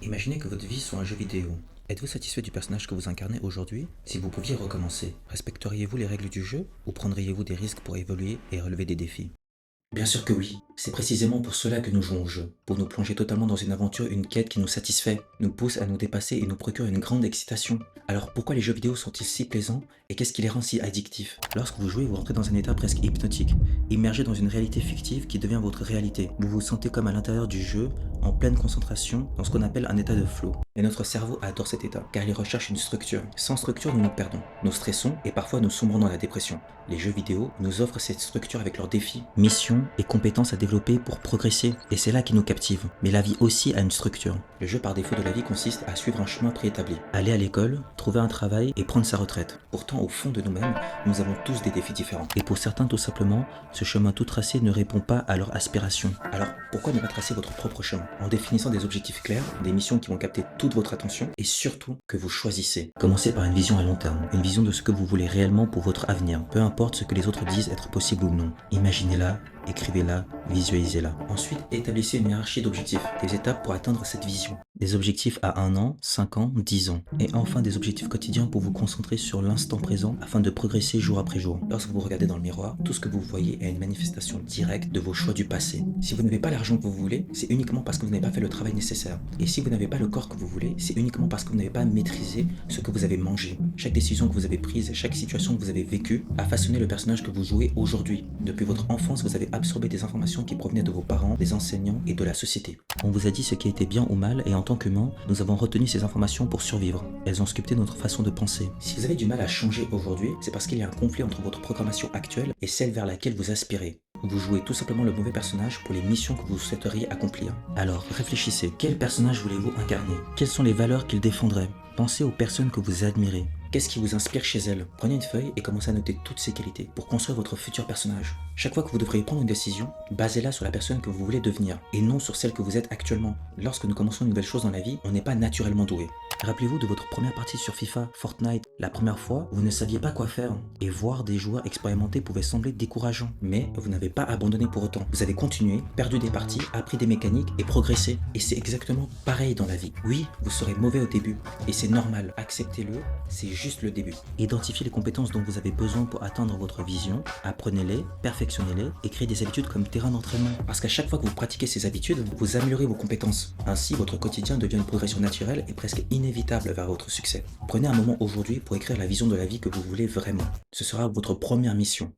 Imaginez que votre vie soit un jeu vidéo. Êtes-vous satisfait du personnage que vous incarnez aujourd'hui? Si vous pouviez recommencer, respecteriez-vous les règles du jeu ou prendriez-vous des risques pour évoluer et relever des défis? Bien sûr que oui. C'est précisément pour cela que nous jouons au jeu. Pour nous plonger totalement dans une aventure, une quête qui nous satisfait, nous pousse à nous dépasser et nous procure une grande excitation. Alors pourquoi les jeux vidéo sont-ils si plaisants et qu'est-ce qui les rend si addictifs? Lorsque vous jouez, vous rentrez dans un état presque hypnotique, immergé dans une réalité fictive qui devient votre réalité. Vous vous sentez comme à l'intérieur du jeu, en pleine concentration, dans ce qu'on appelle un état de flow. Et notre cerveau adore cet état, car il recherche une structure. Sans structure, nous nous perdons. Nous stressons et parfois nous sombrons dans la dépression. Les jeux vidéo nous offrent cette structure avec leurs défis, missions et compétences à développer pour progresser. Et c'est là qui nous captive. Mais la vie aussi a une structure. Le jeu par défaut de la vie consiste à suivre un chemin préétabli. Aller à l'école, trouver un travail et prendre sa retraite. Pourtant, au fond de nous-mêmes, nous avons tous des défis différents. Et pour certains, tout simplement, ce chemin tout tracé ne répond pas à leurs aspirations. Alors, pourquoi ne pas tracer votre propre chemin en définissant des objectifs clairs, des missions qui vont capter toute votre attention et surtout que vous choisissez. Commencez par une vision à long terme, une vision de ce que vous voulez réellement pour votre avenir, peu importe ce que les autres disent être possible ou non. Imaginez-la, écrivez-la, visualisez-la. Ensuite, établissez une hiérarchie d'objectifs, des étapes pour atteindre cette vision. Des objectifs à 1 an, 5 ans, 10 ans. Et enfin des objectifs quotidiens pour vous concentrer sur l'instant présent afin de progresser jour après jour. Lorsque vous regardez dans le miroir, tout ce que vous voyez est une manifestation directe de vos choix du passé. Si vous n'avez pas l'argent que vous voulez, c'est uniquement parce que vous n'avez pas fait le travail nécessaire. Et si vous n'avez pas le corps que vous voulez, c'est uniquement parce que vous n'avez pas maîtrisé ce que vous avez mangé. Chaque décision que vous avez prise, chaque situation que vous avez vécue a façonné le personnage que vous jouez aujourd'hui. Depuis votre enfance, vous avez absorbé des informations qui provenaient de vos parents, des enseignants et de la société. On vous a dit ce qui était bien ou mal et en tant qu'humain, nous avons retenu ces informations pour survivre. Elles ont sculpté notre façon de penser. Si vous avez du mal à changer aujourd'hui, c'est parce qu'il y a un conflit entre votre programmation actuelle et celle vers laquelle vous aspirez. Vous jouez tout simplement le mauvais personnage pour les missions que vous souhaiteriez accomplir. Alors, réfléchissez. Quel personnage voulez-vous incarner? Quelles sont les valeurs qu'il défendrait? Pensez aux personnes que vous admirez. Qu'est-ce qui vous inspire chez elles? Prenez une feuille et commencez à noter toutes ces qualités pour construire votre futur personnage. Chaque fois que vous devriez prendre une décision, basez-la sur la personne que vous voulez devenir et non sur celle que vous êtes actuellement. Lorsque nous commençons une nouvelle chose dans la vie, on n'est pas naturellement doué. Rappelez-vous de votre première partie sur FIFA, Fortnite. La première fois, vous ne saviez pas quoi faire et voir des joueurs expérimentés pouvait sembler décourageant. Mais vous n'avez pas abandonné pour autant. Vous avez continué, perdu des parties, appris des mécaniques et progressé. Et c'est exactement pareil dans la vie. Oui, vous serez mauvais au début et c'est normal. Acceptez-le, c'est juste le début. Identifiez les compétences dont vous avez besoin pour atteindre votre vision, apprenez-les, perfectionnez-les et créez des habitudes comme terrain d'entraînement. Parce qu'à chaque fois que vous pratiquez ces habitudes, vous améliorez vos compétences. Ainsi, votre quotidien devient une progression naturelle et presque inévitable vers votre succès. Prenez un moment aujourd'hui pour écrire la vision de la vie que vous voulez vraiment. Ce sera votre première mission.